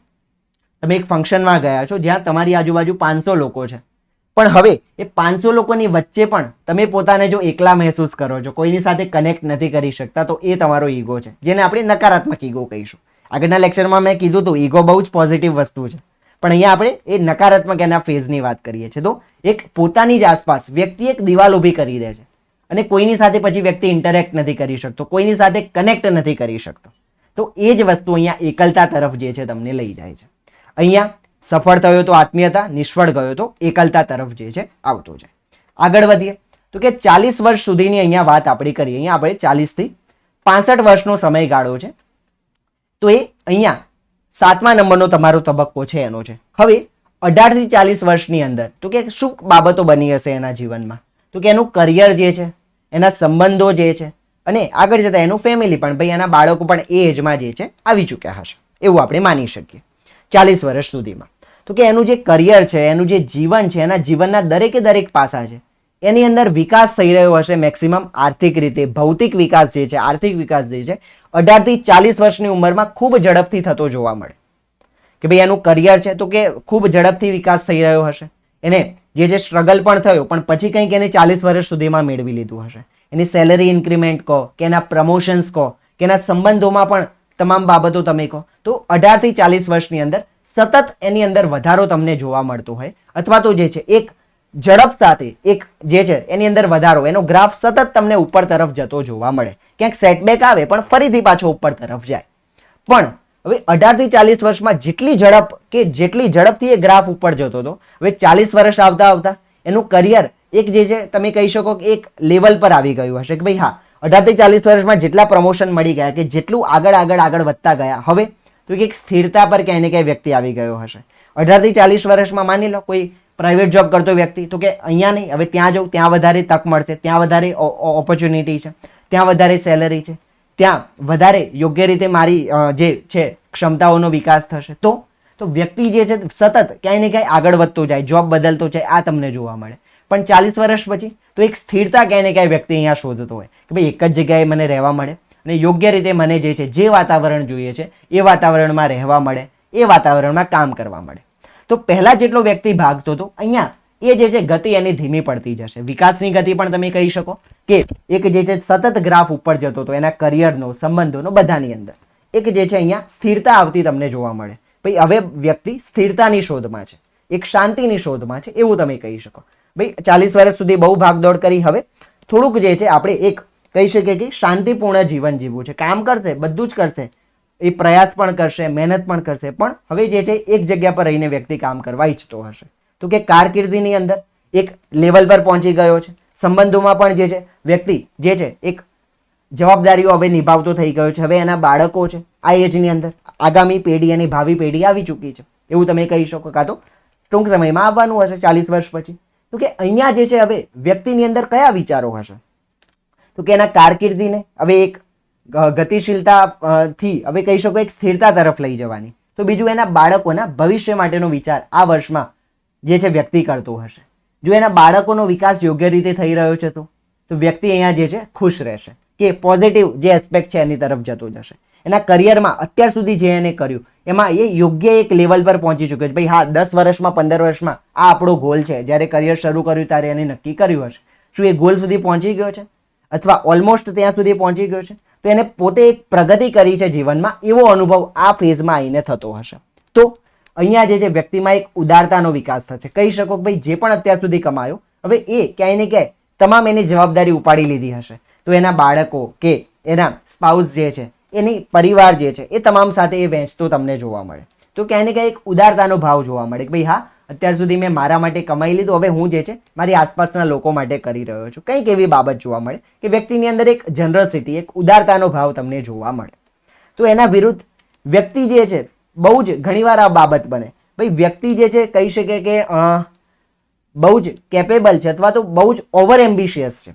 તમે એક ફંક્શનમાં ગયા છો જ્યાં તમારી આજુબાજુ 500 લોકો છે, પણ હવે એ 500 લોકોની વચ્ચે પણ તમે પોતાને જો એકલા મહેસૂસ કરો છો, કોઈની સાથે કનેક્ટ નથી કરી શકતા, તો એ તમારો ઈગો છે, જેને આપણે નકારાત્મક ઈગો કહીશું. આગળના લેક્ચરમાં મેં કીધું હતું ઈગો બહુ જ પોઝિટિવ વસ્તુ છે, પણ અહીંયા આપણે એ નકારાત્મક એના ફેઝની વાત કરીએ છીએ. તો એક પોતાની જ આસપાસ વ્યક્તિ એક દિવાલ ઊભી કરી દે છે અને કોઈની સાથે પછી વ્યક્તિ ઇન્ટરેક્ટ નથી કરી શકતો, કોઈની સાથે કનેક્ટ નથી કરી શકતો. તો એ જ વસ્તુ અહીંયા એકલતા તરફ જે છે તમને લઈ જાય છે. અહીંયા સફળ થયો તો આત્મીયતા, નિષ્ફળ ગયો તો એકલતા તરફ જે છે આવતો જાય. આગળ વધીએ તો કે 40 વર્ષ સુધીની અહીંયા વાત આપણે કરીએ. અહીંયા આપણે 40 થી 65 વર્ષનો સમયગાળો છે, તો એ અહીંયા 7મા નંબરનો તમારો તબક્કો છે એનો છે. હવે 18 થી 40 વર્ષની અંદર તો કે શું બાબતો બની હશે એના જીવનમાં? તો કે એનું કરિયર જે છે, એના સંબંધો જે છે અને આગળ જતા એનું ફેમિલી પણ, ભાઈ એના બાળકો પણ એ એજમાં જે છે આવી ચૂક્યા હશે એવું આપણે માની શકીએ 40 વર્ષ સુધીમાં. તો કે એનું જે કરિયર છે, એનું જે જીવન છે, એના જીવનના દરેકે દરેક પાસા છે એની અંદર વિકાસ થઈ રહ્યો હશે. મેક્સિમમ આર્થિક રીતે, ભૌતિક વિકાસ જે છે, આર્થિક વિકાસ જે છે 18 થી 40 વર્ષની ઉંમરમાં ખૂબ ઝડપથી થતો જોવા મળે. કે ભાઈ એનું કરિયર છે તો કે ખૂબ ઝડપથી વિકાસ થઈ રહ્યો હશે. એને જે સ્ટ્રગલ પણ થયો પણ પછી કંઈક એને 40 વર્ષ સુધીમાં મેળવી લીધું હશે. એની સેલરી ઇન્ક્રીમેન્ટ કહો કે એના પ્રમોશન્સ કહો કે એના સંબંધોમાં પણ તમામ બાબતો તમે કહો તો 18 થી 40 વર્ષની અંદર સતત એની અંદર વધારો તમને જોવા મળતો હોય, અથવા તો જે છે એક ઝડપ સાથે એક જે છે એની અંદર વધારો, એનો ગ્રાફ સતત તમને ઉપર તરફ જતો જોવા મળે. ક્યાંક સેટબેક આવે પણ ફરીથી પાછો ઉપર તરફ જાય. પણ હવે 18 થી 40 વર્ષમાં જેટલી ઝડપથી એ ગ્રાફ ઉપર જતો હતો, હવે 40 વર્ષ આવતા આવતા એનું કરિયર એક જે છે તમે કહી શકો કે એક લેવલ પર આવી ગયું હશે કે ભાઈ હા 18 થી 40 વર્ષમાં જેટલા પ્રમોશન મળી ગયા, કે જેટલું આગળ વધતા ગયા, હવે તો એક સ્થિરતા પર ક્યાંય ને ક્યાંય વ્યક્તિ આવી ગયો હશે. 18 થી 40 વર્ષમાં માની લો કોઈ પ્રાઇવેટ જોબ કરતો વ્યક્તિ, તો કે અહીંયા નહીં, હવે ત્યાં જાઉં, ત્યાં વધારે તક મળશે, ત્યાં વધારે ઓપોર્ચ્યુનિટી છે, ત્યાં વધારે સેલરી છે, ત્યાં વધારે યોગ્ય રીતે મારી જે છે ક્ષમતાઓનો વિકાસ થશે. તો વ્યક્તિ જે છે સતત ક્યાંય ને ક્યાંય આગળ વધતો જાય, જોબ બદલતો જાય, આ તમને જોવા મળે. પણ 40 વર્ષ પછી તો એક સ્થિરતા ક્યાંય ને ક્યાંય વ્યક્તિ અહીંયા શોધતો હોય કે ભાઈ એક જ જગ્યાએ મને રહેવા મળે અને યોગ્ય રીતે મને જે છે જે વાતાવરણ જોઈએ છે એ વાતાવરણમાં રહેવા મળે, એ વાતાવરણમાં કામ કરવા મળે. તો પહેલા જેટલો વ્યક્તિ ભાગતો હતો, અહીંયા એ જે છે ગતિ એની ધીમી પડતી જશે. વિકાસની ગતિ પણ તમે કહી શકો કે એક જે છે સતત ગ્રાફ ઉપર જતો હતો એના કરિયરનો, સંબંધોનો, બધાની અંદર એક જે છે અહીંયા સ્થિરતા આવતી તમને જોવા મળે. ભાઈ હવે વ્યક્તિ સ્થિરતાની શોધમાં છે, એક શાંતિની શોધમાં છે, એવું તમે કહી શકો. ભાઈ 40 વર્ષ સુધી બહુ ભાગદોડ કરી, હવે થોડુંક જે છે આપણે એક કહી શકીએ કે શાંતિપૂર્ણ જીવન જીવવું છે. કામ કરશે, બધું જ કરશે, એ પ્રયાસ પણ કરશે, મહેનત પણ કરશે, પણ હવે જે છે એક જગ્યા પર રહીને વ્યક્તિ કામ કરવા ઈચ્છતો હશે. તો કે કારકિર્દીની અંદર એક લેવલ પર પહોંચી ગયો છે, સંબંધોમાં પણ જે છે વ્યક્તિ જે છે એક જવાબદારીઓ હવે નિભાવતો થઈ ગયો છે. હવે એના બાળકો છે, આ એજની અંદર આગામી પેઢી અને ભાવિ પેઢી આવી ચૂકી છે, એવું તમે કહી શકો, કાં તો ટૂંક સમયમાં આવવાનું હશે 40 વર્ષ પછી. તો કે અહીંયા જે છે હવે વ્યક્તિની અંદર કયા વિચારો હશે, તો કે એના કારકિર્દીને હવે એક ગતિશીલતા થી હવે કહી શકો એક સ્થિરતા તરફ લઈ જવાની. તો બીજું એના બાળકોના ભવિષ્ય માટેનો વિચાર આ વર્ષમાં જે છે વ્યક્તિ કરતો હશે. જો એના બાળકોનો વિકાસ યોગ્ય રીતે થઈ રહ્યો છે તો વ્યક્તિ અહીંયા જે છે ખુશ રહેશે, કે પોઝિટિવ જે એસ્પેક્ટ છે એની તરફ જતો જશે. એના કરિયરમાં અત્યાર સુધી જે એને કર્યું એમાં એ યોગ્ય એક લેવલ પર પહોંચી ચૂક્યો છે. ભાઈ હા 10 વર્ષમાં 15 વર્ષમાં આ આપણો ગોલ છે, જ્યારે કરિયર શરૂ કર્યું ત્યારે એને નક્કી કર્યું હશે. શું એ ગોલ સુધી પહોંચી ગયો છે અથવા ઓલમોસ્ટ ત્યાં સુધી પહોંચી ગયો છે? તો એને પોતે એક પ્રગતિ કરી છે જીવનમાં, એવો અનુભવ આ ફેઝમાં આવીને થતો હશે. તો અહીંયા જે છે વ્યક્તિમાં એક ઉદારતાનો વિકાસ થશે. કહી શકો કે ભાઈ જે પણ અત્યાર સુધી કમાયો, હવે એ ક્યાંય ને ક્યાંય તમામ એની જવાબદારી ઉપાડી લીધી હશે. તો એના બાળકો કે એના સ્પાઉસ જે છે, એની પરિવાર જે છે, એ તમામ સાથે એ વહેંચતો તમને જોવા મળે. તો ક્યાંય ને ક્યાંય એક ઉદારતાનો ભાવ જોવા મળે કે ભાઈ હા અત્યાર સુધી મેં મારા માટે કમાઈ લીધું, હવે હું જે છે મારી આસપાસના લોકો માટે કરી રહ્યો છું. કંઈક એવી બાબત જોવા મળે કે વ્યક્તિની અંદર એક જનરસિટી, એક ઉદારતાનો ભાવ તમને જોવા મળે. તો એના વિરુદ્ધ વ્યક્તિ જે છે બહુ જ ઘણીવાર આ બાબત બને, ભાઈ વ્યક્તિ જે છે કહી શકે કે બહુ જ કેપેબલ છે અથવા તો બહુ જ ઓવર એમ્બિશિયસ છે.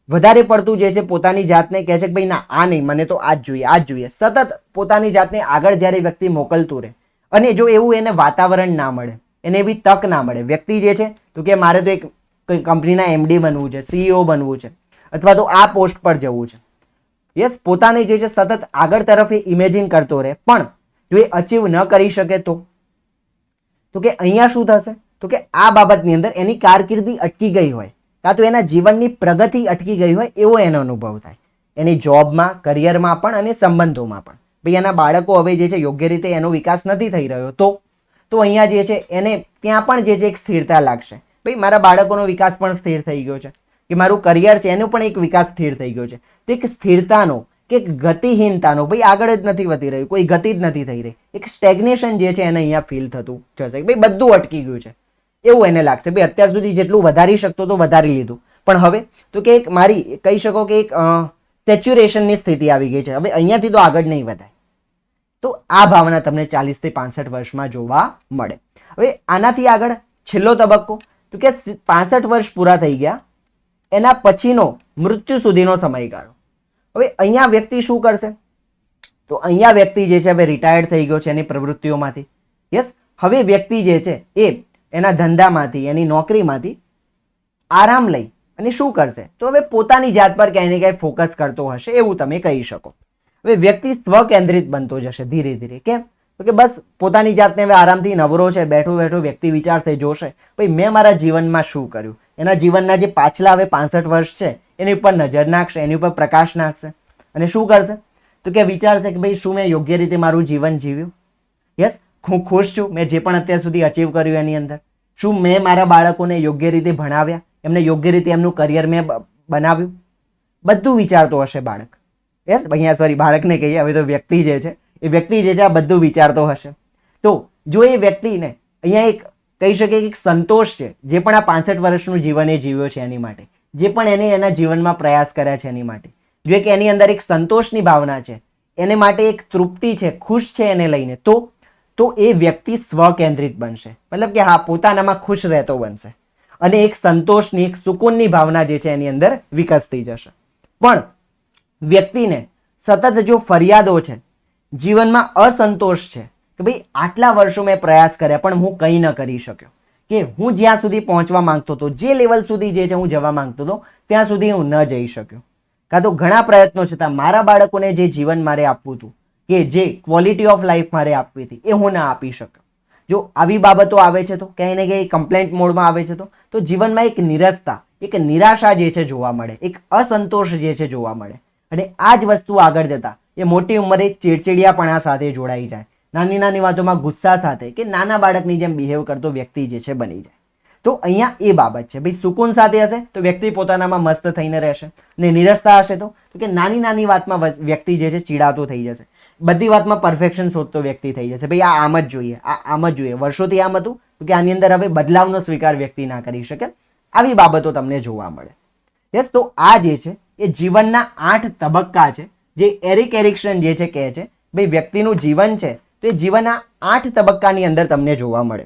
વધારે પડતું જે છે પોતાની જાતને કહે છે કે ભાઈ ના આ નહીં, મને તો આ જ જોઈએ, આ જ જોઈએ. સતત પોતાની જાતને આગળ જ્યારે વ્યક્તિ મોકલતું રહે અને જો એવું એને વાતાવરણ ના મળે, એને એવી તક ના મળે, વ્યક્તિ જે છે તો કે મારે તો એક કંપનીના એમડી બનવું છે, સીઈઓ બનવું છે, અથવા તો આ પોસ્ટ પર જવું છે. યસ, પોતાને જે છે સતત આગળ તરફ એ ઇમેજિન કરતો રહે, પણ જો એ અચીવ ન કરી શકે તો કે અહીંયા શું થશે? તો કે આ બાબતની અંદર એની કારકિર્દી અટકી ગઈ હોય, કાં તો એના જીવનની પ્રગતિ અટકી ગઈ હોય એવો એનો અનુભવ થાય. એની જોબમાં, કરિયરમાં પણ અને સંબંધોમાં પણ. ભાઈ એના બાળકો હવે જે છે યોગ્ય રીતે એનો વિકાસ નથી થઈ રહ્યો, તો અહીંયા જે છે એને ત્યાં પણ જે છે એક સ્થિરતા લાગશે. ભાઈ મારા બાળકોનો વિકાસ પણ સ્થિર થઈ ગયો છે, કે મારું કરિયર છે એનો પણ એક વિકાસ સ્થિર થઈ ગયો છે. તો એક સ્થિરતાનો કે ગતિહીનતાનો, ભાઈ આગળ જ નથી વધી રહ્યું, કોઈ ગતિ જ નથી થઈ રહી, એક સ્ટેગ્નેશન જે છે એને અહીંયા ફીલ થતું જશે. ભાઈ બધું અટકી ગયું છે એવું એને લાગશે. ભાઈ અત્યાર સુધી જેટલું વધારી શકતો તો વધારી લીધું, પણ હવે તો કે એક મારી કહી શકો કે એક સેચ્યુરેશનની સ્થિતિ આવી ગઈ છે, હવે અહીંયાથી તો આગળ નહીં વધાય. તો આ ભાવના તમને 40 થી 65 વર્ષમાં જોવા મળે. હવે આનાથી આગળ છેલ્લો તબક્કો, તો કે 65 વર્ષ પૂરા થઈ ગયા એના પછીનો મૃત્યુ સુધીનો સમયગાળો. હવે અહીંયા વ્યક્તિ શું કરશે? તો અહીંયા વ્યક્તિ જે છે હવે રિટાયર્ડ થઈ ગયો છે એની પ્રવૃત્તિઓમાંથી. યસ, હવે વ્યક્તિ જે છે એ એના ધંધામાંથી, એની નોકરીમાંથી આરામ લઈ અને શું કરશે? તો હવે પોતાની જાત પર ક્યાંય ને ક્યાંય ફોકસ કરતો હશે, એવું તમે કહી શકો. હવે વ્યક્તિ સ્વકેન્દ્રિત બનતો જશે ધીરે ધીરે. કેમ? તો કે બસ પોતાની જાતને હવે આરામથી નવરો છે, બેઠો બેઠો વ્યક્તિ વિચારશે, જોશે ભાઈ મેં મારા જીવનમાં શું કર્યું. એના જીવનના જે પાછલા હવે 65 વર્ષ છે એની ઉપર નજર નાખશે, એની ઉપર પ્રકાશ નાખશે અને શું કરશે? તો કે વિચારશે કે ભાઈ શું મેં યોગ્ય રીતે મારું જીવન જીવ્યું? યસ, હું ખુશ છું મેં જે પણ અત્યાર સુધી અચીવ કર્યું એની અંદર? શું મેં મારા બાળકોને યોગ્ય રીતે ભણાવ્યા, એમને યોગ્ય રીતે એમનું કરિયર મેં બનાવ્યું? બધું વિચારતો હશે બાળક. યસ, અહીંયા સોરી બાળકને કહીએ, હવે તો વ્યક્તિ જે છે એ વ્યક્તિ જે છે આ બધું વિચારતો હશે. તો જો એ વ્યક્તિને અહીંયા એક કહી શકે કે એક સંતોષ છે, જે પણ આ 65 વર્ષનું જીવન એ જીવ્યો છે એની માટે, જે પણ એને એના જીવનમાં પ્રયાસ કર્યા છે એની માટે, જો કે એની અંદર એક સંતોષની ભાવના છે, એને માટે એક તૃપ્તિ છે, ખુશ છે એને લઈને, તો એ વ્યક્તિ સ્વકેન્દ્રિત બનશે. મતલબ કે હા, પોતાનામાં ખુશ રહેતો બનશે અને એક સંતોષની, એક સુકૂનની ભાવના જે છે એની અંદર વિકસતી જશે. પણ વ્યક્તિને સતત જો ફરિયાદો છે, જીવનમાં અસંતોષ છે કે ભાઈ આટલા વર્ષો મેં પ્રયાસ કર્યા પણ હું કંઈ ન કરી શક્યો, કે હું જ્યાં સુધી પહોંચવા માંગતો હતો, જે લેવલ સુધી જે છે હું જવા માંગતો હતો ત્યાં સુધી હું ન જઈ શક્યો, કાં તો ઘણા પ્રયત્નો છતાં મારા બાળકોને જે જીવન મારે આપવું હતું, કે જે ક્વોલિટી ઓફ લાઈફ મારે આપવી હતી એ હું ના આપી શક્યો. જો આવી બાબતો આવે છે તો ક્યાંય ને ક્યાંય કમ્પ્લેન્ટ મોડમાં આવે છે તો જીવનમાં એક નિરસતા, એક નિરાશા જે છે જોવા મળે, એક અસંતોષ જે છે જોવા મળે. અને આ જ વસ્તુ આગળ જતા એ મોટી ઉંમરે ચીડચીડિયાપણા સાથે જોડાઈ જાય, નાની નાની વાતોમાં ગુસ્સા સાથે કે નાના બાળકની જેમ બિહેવ કરતો વ્યક્તિ જે છે બની જાય. તો અહીંયા એ બાબત છે ભાઈ, સુકૂન સાથે હશે તો વ્યક્તિ પોતાનામાં મસ્ત થઈને રહેશે, ને નિરસતા હશે તો કે નાની નાની વાતમાં વ્યક્તિ જે છે ચીડાતો થઈ જશે, બધી વાતમાં પરફેક્શન શોધતો વ્યક્તિ થઈ જશે. ભાઈ આ આમ જ જોઈએ, આ આમ જ જોઈએ, વર્ષોથી આમ હતું કે આની અંદર હવે બદલાવનો સ્વીકાર વ્યક્તિ ના કરી શકે. આવી બાબતો તમને જોવા મળે. યસ, તો આ જે છે એ જીવનના 8 તબક્કા છે, જે એરિક એરિક્સન જે છે કહે છે ભાઈ વ્યક્તિનું જીવન છે તો એ જીવનના 8 તબક્કાની અંદર તમને જોવા મળે.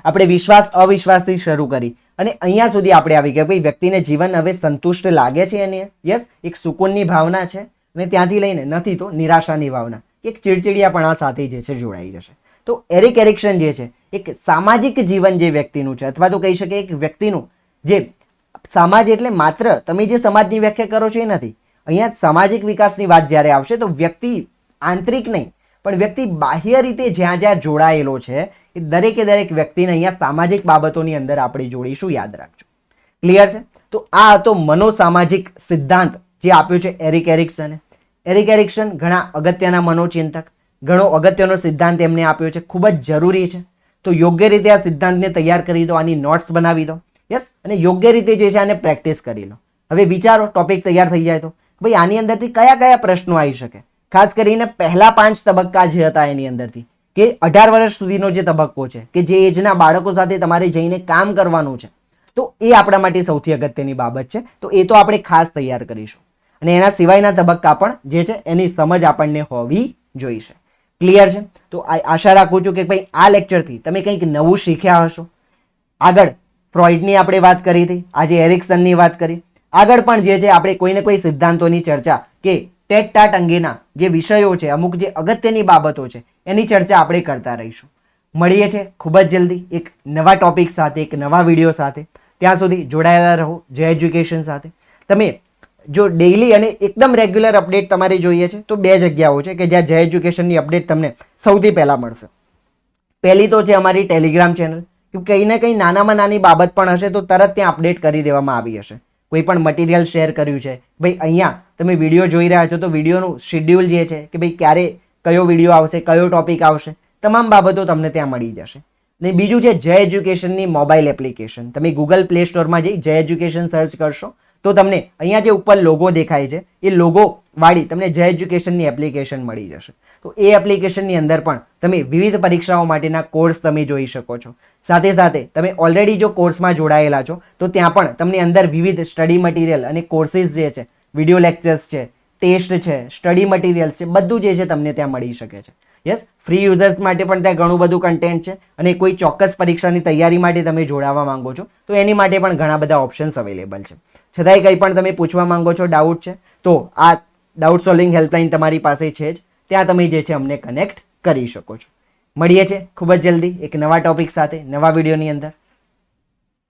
આપણે વિશ્વાસ અવિશ્વાસથી શરૂ કરી અને અહીંયા સુધી આપણે આવી ગયા ભાઈ વ્યક્તિને જીવન હવે સંતુષ્ટ લાગે છે એને, યસ, એક સુકૂનની ભાવના છે, અને ત્યાંથી લઈને નથી તો નિરાશાની ભાવના, એક ચીડચીડિયાપણા સાથે જે છે જોડાઈ જશે. તો એરિક એરિક્સન જે છે એક સામાજિક જીવન જે વ્યક્તિનું છે, અથવા તો કહી શકે એક વ્યક્તિનું જે સમાજ એટલે માત્ર તમે જે સમાજની વ્યાખ્યા કરો છો એ નથી. અહીંયા સામાજિક વિકાસની વાત જ્યારે આવશે તો વ્યક્તિ આંતરિક નહીં પણ વ્યક્તિ બાહ્ય રીતે જ્યાં જ્યાં જોડાયેલો છે એ દરેકે દરેક વ્યક્તિને અહીંયા સામાજિક બાબતોની અંદર આપણે જોડીશું, યાદ રાખજો. ક્લિયર છે? તો આ હતો મનોસામાજિક સિદ્ધાંત જે આપ્યો છે એરિક એરિક્સને. એરિક એરિક્સન ઘણા અગત્યના મનોચિંતક, ઘણો અગત્યનો સિદ્ધાંત એમને આપ્યો છે, ખૂબ જ જરૂરી છે. તો યોગ્ય રીતે આ સિદ્ધાંતને તૈયાર કરી દો, આની નોટ્સ બનાવી દો, યસ, અને યોગ્ય રીતે જે છે આને પ્રેક્ટિસ કરી લો. હવે વિચારો, ટોપિક તૈયાર થઈ જાય તો ભાઈ આની અંદરથી કયા કયા પ્રશ્નો આવી શકે. ખાસ કરીને પહેલા 5 તબક્કા જે હતા એની અંદરથી, કે 18 વર્ષ સુધીનો જે તબક્કો છે, કે જે એજના બાળકો સાથે તમારે જઈને કામ કરવાનું છે, તો એ આપણા માટે સૌથી અગત્યની બાબત છે. તો એ તો આપણે ખાસ તૈયાર કરીશું. અને એના સિવાયના તબક્કા પણ જે છે એની સમજ આપણને હોવી જોઈશે. ક્લિયર છે? તો આશા રાખું છું કે ભાઈ આ લેક્ચરથી તમે કંઈક નવું શીખ્યા હશો. આગળ ફ્રોઈડની આપણે વાત કરી હતી, આજે એરિક્સનની વાત કરી, આગળ પણ જે છે આપણે કોઈને કોઈ સિદ્ધાંતોની ચર્ચા કે ટેટ ટાટ અંગેના જે વિષયો છે, અમુક જે અગત્યની બાબતો છે એની ચર્ચા આપણે કરતા રહીશું. મળીએ છીએ ખૂબ જ જલ્દી એક નવા ટોપિક સાથે, એક નવા વિડીયો સાથે. ત્યાં સુધી જોડાયેલા રહો જય એજ્યુકેશન સાથે. તમે જો ડેઇલી અને એકદમ રેગ્યુલર અપડેટ તમારે જોઈએ છે તો 2 જગ્યાઓ છે કે જ્યાં જય એજ્યુકેશનની અપડેટ તમને સૌથી પહેલાં મળશે. પહેલી તો છે અમારી ટેલિગ્રામ ચેનલ, કે કંઈ ને કંઈ નાનામાં નાની બાબત પણ હશે તો તરત ત્યાં અપડેટ કરી દેવામાં આવી હશે. કોઈ પણ મટીરિયલ શેર કર્યું છે ભાઈ, અહીંયા તમે વિડીયો જોઈ રહ્યા છો તો વિડીયોનું શેડ્યુલ જે છે કે ભાઈ ક્યારે કયો વિડીયો આવશે, કયો ટોપિક આવશે, તમામ બાબતો તમને ત્યાં મળી જશે. ને બીજું છે જય એજ્યુકેશનની મોબાઈલ એપ્લિકેશન. તમે ગૂગલ પ્લે સ્ટોરમાં જઈ જય એજ્યુકેશન સર્ચ કરશો તો તમને અહીંયા જે ઉપર લોગો દેખાય છે એ લોગો વાળી તમને જય એજ્યુકેશનની એપ્લિકેશન મળી જશે. તો એ એપ્લિકેશનની અંદર પણ તમે વિવિધ પરીક્ષાઓ માટેના કોર્સ તમે જોઈ શકો છો. સાથે સાથે તમે ઓલરેડી જો કોર્સમાં જોડાયેલા છો તો ત્યાં પણ તમને અંદર વિવિધ સ્ટડી મટીરિયલ અને કોર્સિસ જે છે, વિડીયો લેક્ચર્સ છે, ટેસ્ટ છે, સ્ટડી મટીરિયલ્સ છે, બધું જે છે તમને ત્યાં મળી શકે છે. યસ, ફ્રી યુઝર્સ માટે પણ ત્યાં ઘણું બધું કન્ટેન્ટ છે. અને કોઈ ચોક્કસ પરીક્ષાની તૈયારી માટે તમે જોડાવા માંગો છો તો એની માટે પણ ઘણા બધા ઓપ્શન્સ અવેલેબલ છે. છતાંય કંઈ પણ તમે પૂછવા માંગો છો, ડાઉટ છે, તો આ ડાઉટ સોલ્વિંગ હેલ્પલાઇન તમારી પાસે છે જ, ત્યાં તમે જે છે અમને કનેક્ટ કરી શકો છો. મળીએ છીએ ખૂબ જ જલ્દી એક નવા ટોપિક સાથે, નવા વિડીયોની અંદર.